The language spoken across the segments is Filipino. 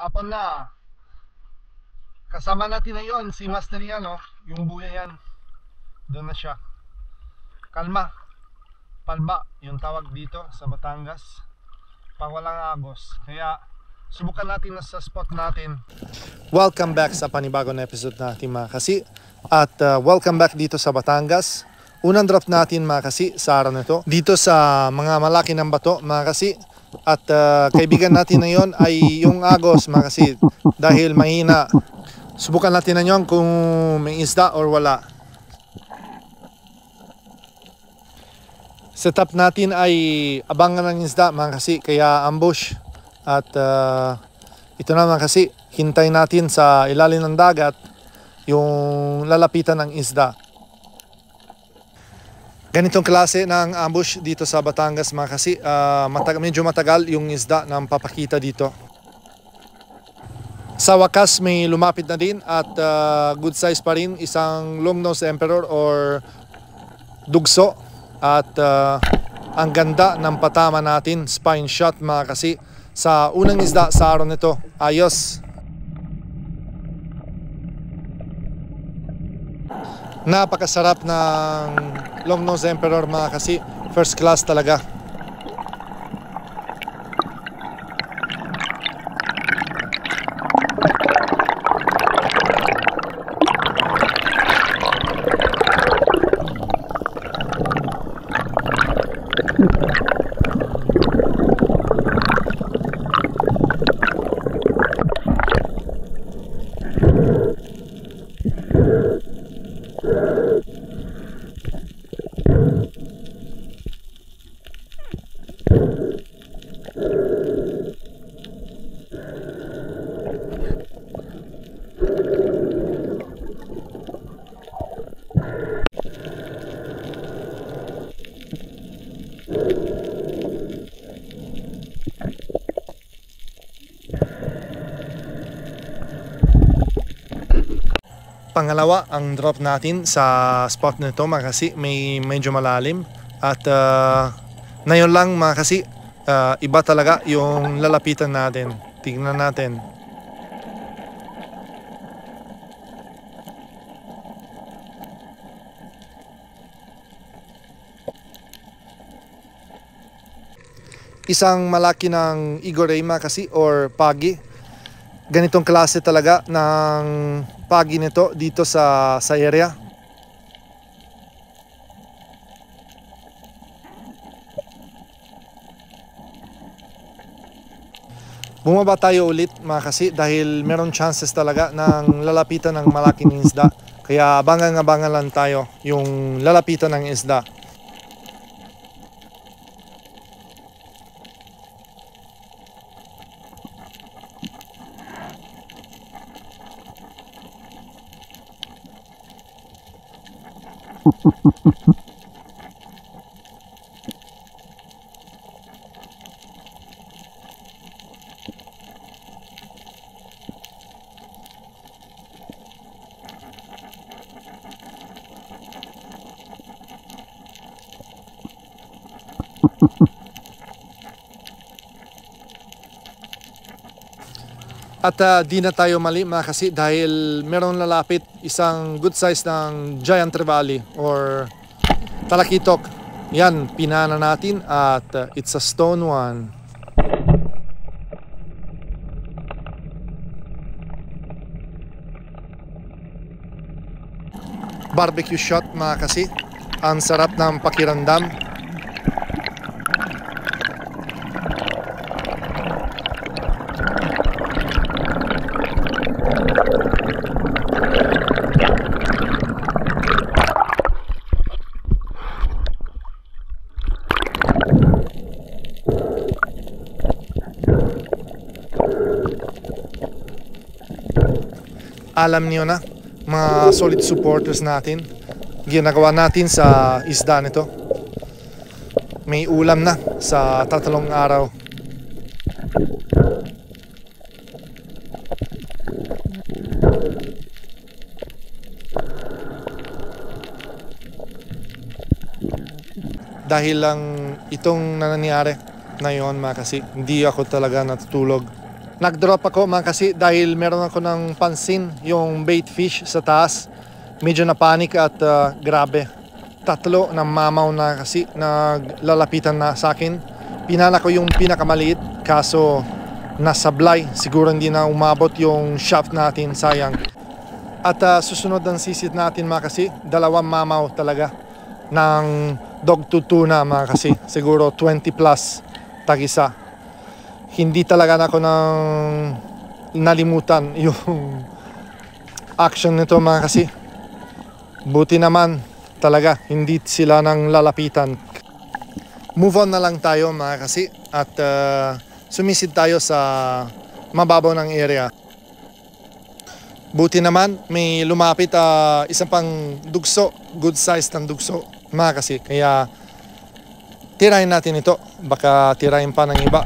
Hapon na. Kasama natin ngayon si Master yan, oh. Yung buya yan. Doon na siya. Kalma. Palba, yung tawag dito sa Batangas. Pang walang agos. Kaya subukan natin na sa spot natin. Welcome back sa panibagong episode natin mga kasi. At welcome back dito sa Batangas. Unang drop natin mga kasi sa araw na ito. Dito sa mga malaki ng bato mga kasi. At kaibigan natin na yon ay yung agos mga kasi. Dahil mahina. Subukan natin na yun kung may isda or wala. Setup natin ay abangan ng isda mga kasi. Kaya ambush. At ito naman kasi hintay natin sa ilalim ng dagat yung lalapitan ng isda. Ganitong klase ng ambush dito sa Batangas mga kasi. Medyo matagal yung isda na papakita dito. Sa wakas may lumapit na din at good size pa rin, isang long-nosed emperor or dugso. At ang ganda ng patama natin, spine shot mga kasi. Sa unang isda sa araw nito, ayos. Napakasarap ng long-nosed emperor mga kasi. First class talaga. Pangalawa, ang drop natin sa spot nito mga kasi may medyo malalim. At ngayon lang mga kasi, iba talaga yung lalapitan natin. Tingnan natin. Isang malaki ng igorey mga kasi or pagi. Ganitong klase talaga ng pagi nito dito sa area. Bumaba tayo ulit mga kasi dahil meron chances talaga ng lalapitan ng malaking isda. Kaya abangan lang tayo yung lalapitan ng isda. At di na tayo mali mga kasi dahil meron lalapit isang good size ng giant trevally or talakitok. Yan, pinana natin at it's a stone one. Barbecue shot mga kasi. Ang sarap ng pakiramdam. Alam niyo na, mga solid supporters natin, ginagawa natin sa isda nito. May ulam na sa 3 araw. Dahil lang itong nangyari ngayon mga kasi, hindi ako talaga natutulog. Nag-drop ako mga kasi dahil meron ako ng pansin yung bait fish sa taas. Medyo na panic at grabe. 3 na mamaw na kasi naglalapitan na sa akin. Pinala ko yung pinakamaliit kaso nasablay. Siguro hindi na umabot yung shaft natin, sayang. At susunod ang sisit natin mga kasi, 2 mamaw talaga ng dogtooth tuna mga kasi. Siguro 20 plus tag-isa. Hindi talaga na ako nang nalimutan yung action nito mga kasi. Buti naman talaga hindi sila nang lalapitan. Move on na lang tayo mga kasi at sumisid tayo sa mababaw ng area. Buti naman may lumapit isang pang dugso, good size ng dugso mga kasi. Kaya tirahin natin ito, baka tirahin pa ng iba.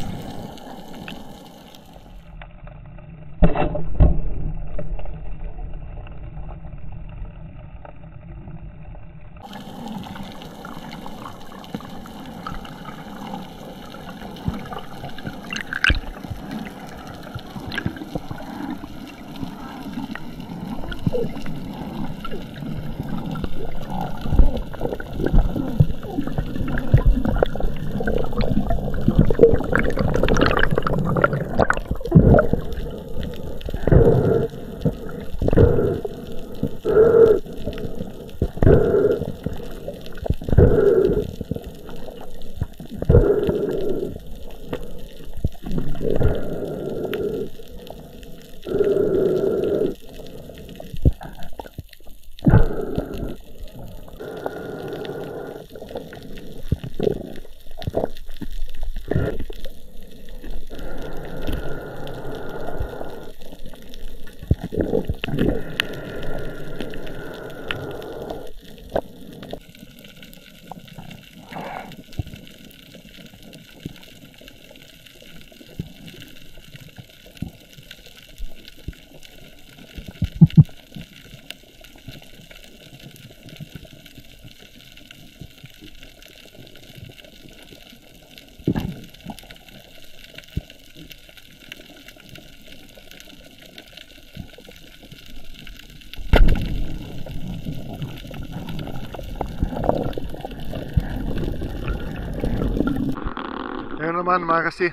Ayun naman mga kasi,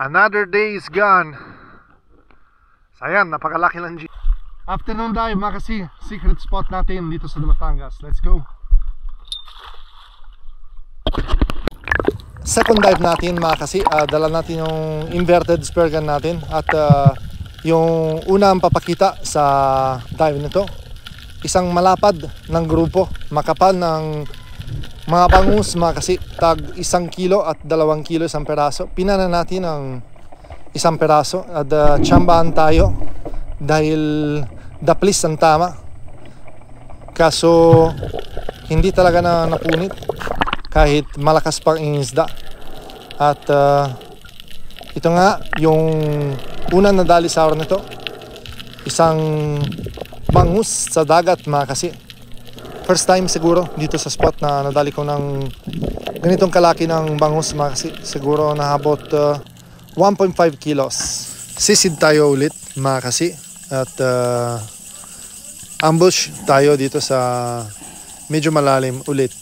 another day is gone. Sayang, napakalaki lang G. Afternoon dive mga kasi, secret spot natin dito sa Batangas. Let's go. Second dive natin mga kasi, dala natin yung inverted spear gun natin. At yung unang papakita sa dive nito, isang malapad ng grupo, makapal ng mga bangus mga kasi, tag 1 kilo at 2 kilo isang peraso. Pinana natin ang 1 peraso at tsambahan tayo dahil daplis ang tama. Kaso hindi talaga na napunit kahit malakas pang isda. At ito nga yung unang nadali sa araw nito, isang bangus sa dagat mga kasi. First time siguro dito sa spot na nadali ko ng ganitong kalaki ng bangus mga kasi. Siguro nahabot 1.5 kilos. Sisid tayo ulit mga kasi at ambush tayo dito sa medyo malalim ulit.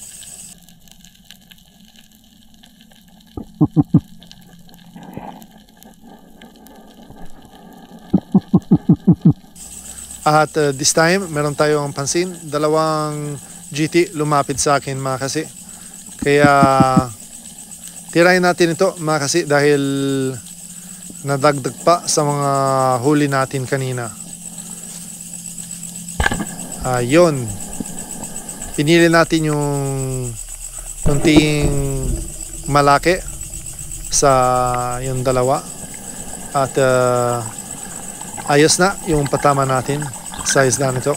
At this time meron tayong pansin, 2 GT lumapit sa akin mga kasi. Kaya tirahin natin ito mga kasi dahil nadagdag pa sa mga huli natin kanina. Ayun, pinili natin yung kunting malaki sa yung 2 at ayos na yung patama natin sa isda nito.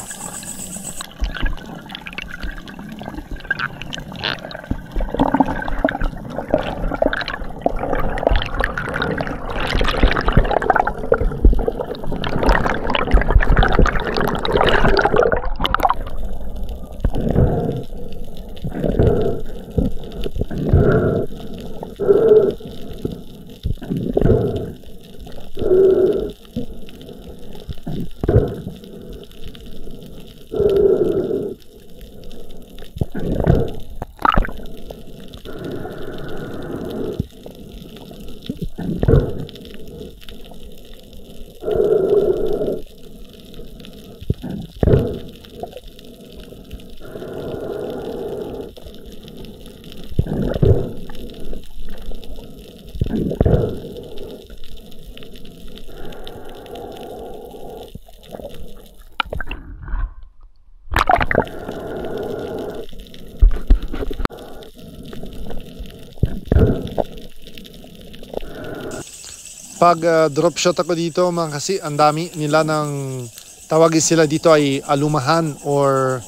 Pag drop shot ako dito mga kasi, ang dami nila ng tawagin sila dito ay alumahan or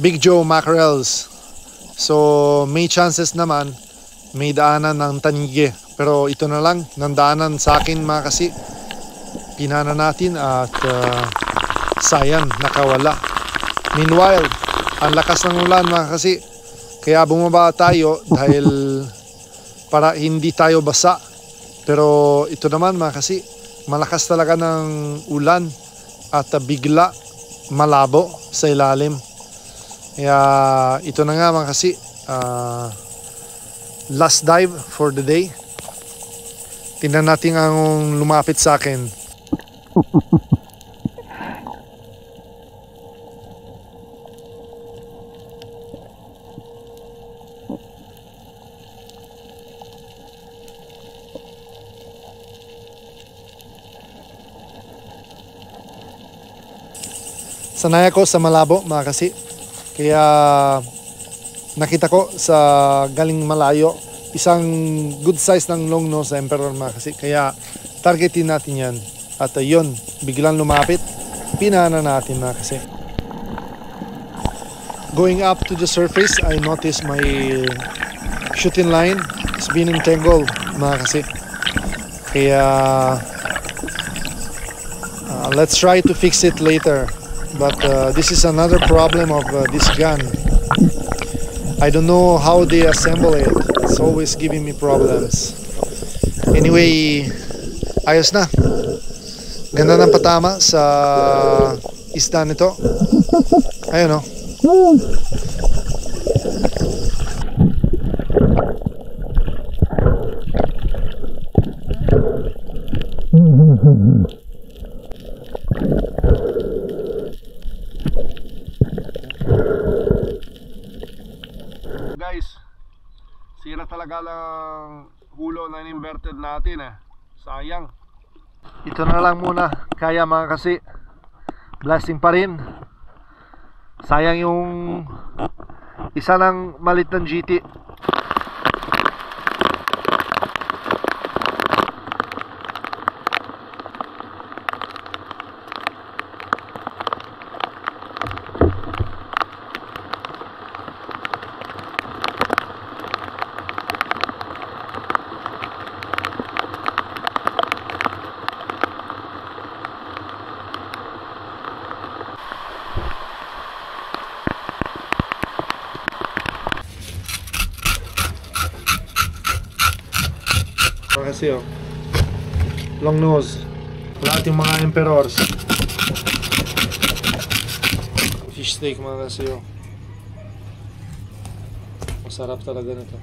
Big Joe mackerels. So may chances naman may daanan ng tanige. Pero ito na lang, ng daanan sa akin mga kasi, pinana natin at sayang, nakawala. Meanwhile, ang lakas ng ulan mga kasi, kaya bumaba tayo dahil para hindi tayo basa. Pero ito naman mga kasi, malakas talaga ng ulan at bigla malabo sa ilalim. Kaya ito na nga mga kasi, last dive for the day. Tingnan natin ang lumapit sa akin. Sanay ako sa malabo mga kasi, kaya nakita ko sa galing malayo isang good size ng long nose emperor mga kasi, kaya targetin natin yan at yun, biglang lumapit, pinana natin mga kasi. Going up to the surface, I noticed my shooting line is being entangled mga kasi, kaya let's try to fix it later. But this is another problem of this gun. I don't know how they assemble it. It's always giving me problems. Anyway, ayos na. Ganda ng patama sa isda nito. Ayun o. Guys, sira talaga lang hulo na inverted natin eh. Sayang. Ito na lang muna. Kaya mga kasi, blasting pa rin. Sayang yung isa ng malit ng GT. Kasi oh, long nose, lahat yung mga emperors. Fish steak mga kasi oh, masarap talaga nito.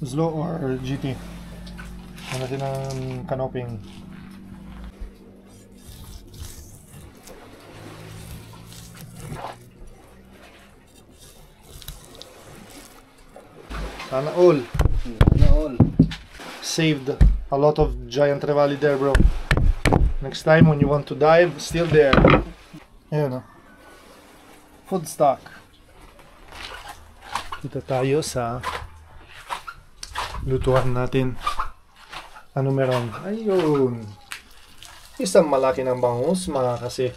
Slow or GT? Ano natin ang canoping. Sana all. Saved a lot of giant trevally there, bro. Next time when you want to dive, still there. Ayun oh. Food stock. Dito tayo sa lutuan natin. Ano meron? Ayun. Isang malaki ng bangus mga kasi.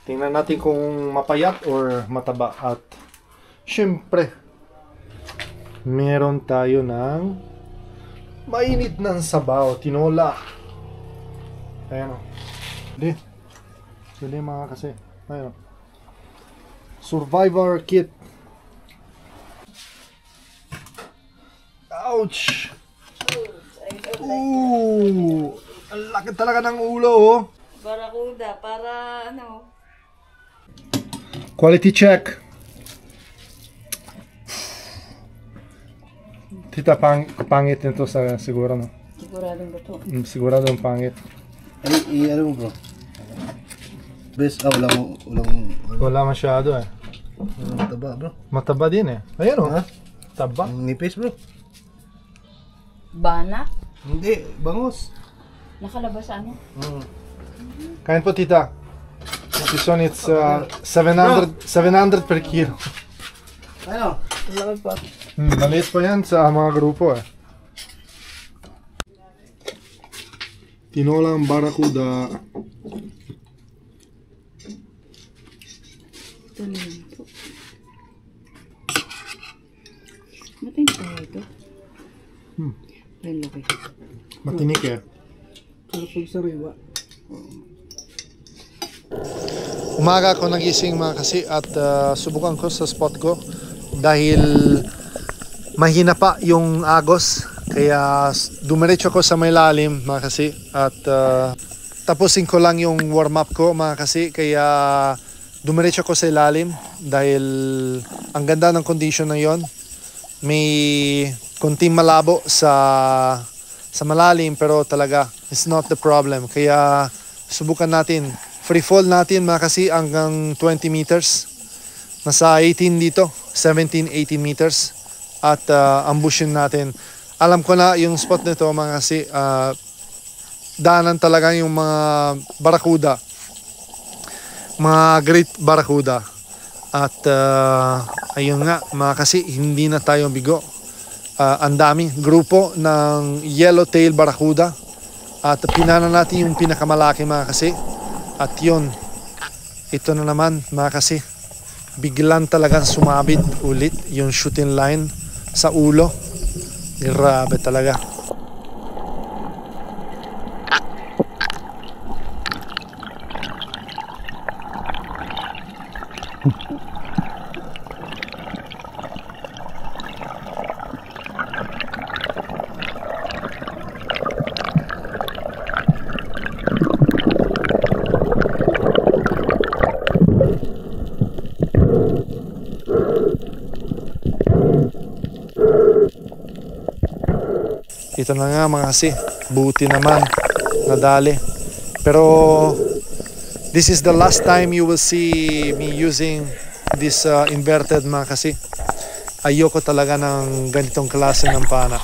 Tingnan natin kung mapayat or mataba. At syempre, meron tayo ng mainit ng sabaw, tinola. Ayan o. Hindi mga kasi. Ayan o. Survivor kit. Ouch! Ooh! Ang laki talaga ng ulo oh. Barakuda, para ano? Quality check. Tita, pangit nito sa siguro, no? Siguradong ba ito? Siguradong pangit. Ay, ano mo bro? Best, Wala masyado eh. mataba bro. Mataba din eh. Ayan o. Ha? Taba. Ang nipis bro. Bana? Hindi, bangus. Nakalabas sa ano? Kain po tita. This one it's 700 per kilo. Ano? Laki pa. Maliit pa yan sa mga grupo eh. Tinolang barakuda. Ito na yun po. Matay pa ito. Ay, laki. Matinik eh. Sarap sariwa. Umaga ako nagising mga kasi at subukan ko sa spot ko dahil mahina pa yung agos. Kaya dumiretso ko sa may lalim mga kasi at tapusin ko lang yung warm up ko mga kasi kaya dumiretso ko sa ilalim dahil ang ganda ng condition na yon. May konting malabo sa malalim pero talaga it's not the problem. Kaya subukan natin. Free fall natin mga kasi hanggang 20 meters. Nasa 18 dito, 17-18 meters at ambushin natin. Alam ko na yung spot nito mga kasi daanan talaga yung mga barakuda. Mga great barakuda. At ayun nga mga kasi hindi na tayo bigo. Ang dami grupo ng yellowtail barakuda. At pinana natin yung pinakamalaki mga kasi. At yun, ito na naman mga kasi. Biglan talagang sumabit ulit yung shooting line sa ulo. Grabe talaga. Ito na nga mga kasi, buti naman nadali. Pero this is the last time you will see me using this inverted mga kasi. Ayoko talaga ng ganitong klase ng pana.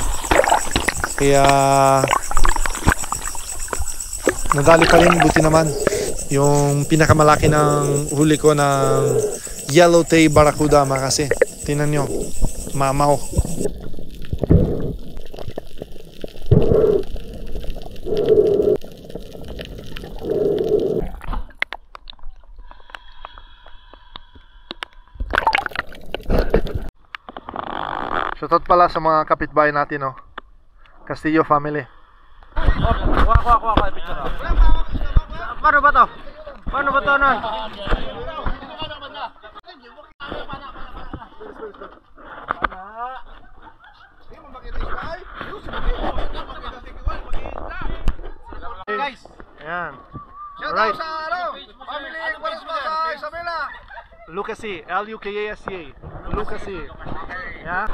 Kaya nadali pa rin, buti naman. Yung pinakamalaki ng huli ko ng yellowtail barakuda mga kasi. Tingnan nyo, mamaw. Shoutout pala sa mga kapitbahay natin, no? Castillo family. Kuha, picture. Paano ba to? Paano ba to nun? Guys, ayan. Alright. Family, what is ba? Isabela. Lucasi, L-U-K-A-S-C-A. Lucasi. Yeah.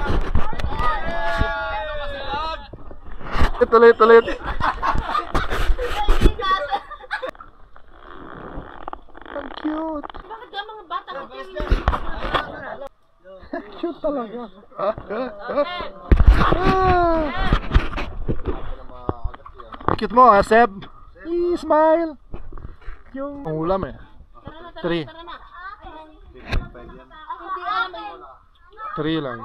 Tulit. Ang cute. Bakit ka mga bata ka? Cute talaga. Cute mo, ha, Seb? Smile. Yung ang ulam eh. 3. 3 lang.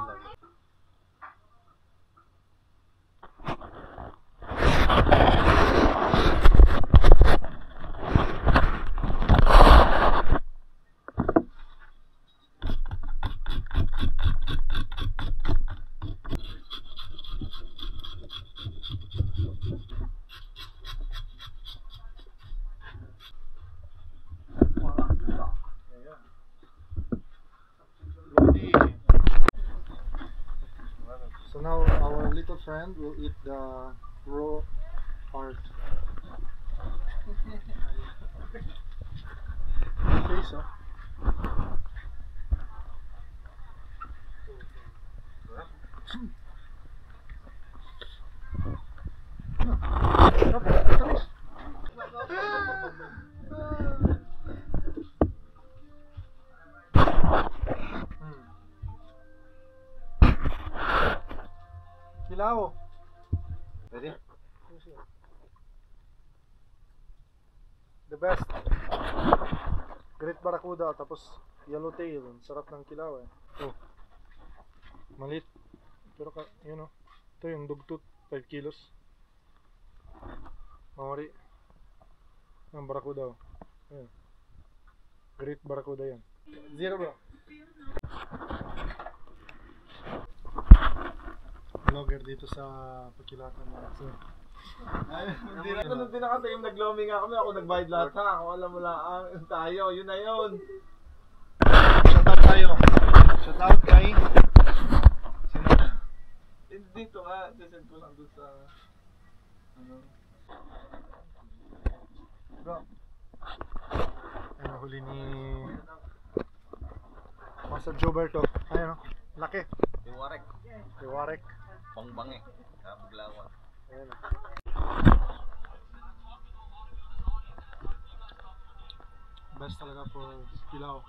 So now our little friend will eat the raw part. Okay, so. Kilaw. Ready? The best. Great Barakuda tapos yellowtail. Sarap ng kilaw eh. Oh. Malit. Pero yun o. Ito yung dugtut. 5 kilos. Mawari. Ang barakuda o. Ayan. Great barakuda yan. Zero bro. Vlogger dito sa Pakilatan. Nung din nakatayo nag-loaming nga kami, ako nagbayad lahat ha. Ako alam mo lang, tayo, yun na yun. Shoutout tayo. Shoutout kay sino? Dito nga, sasend ko lang doon sa ano. Bro. Ano huli ni Master Joberto. Ayun o. Laki. Iwarek. Iwarek. Pangbangi. Buglawan. Ayun o. Best talaga for pilaw.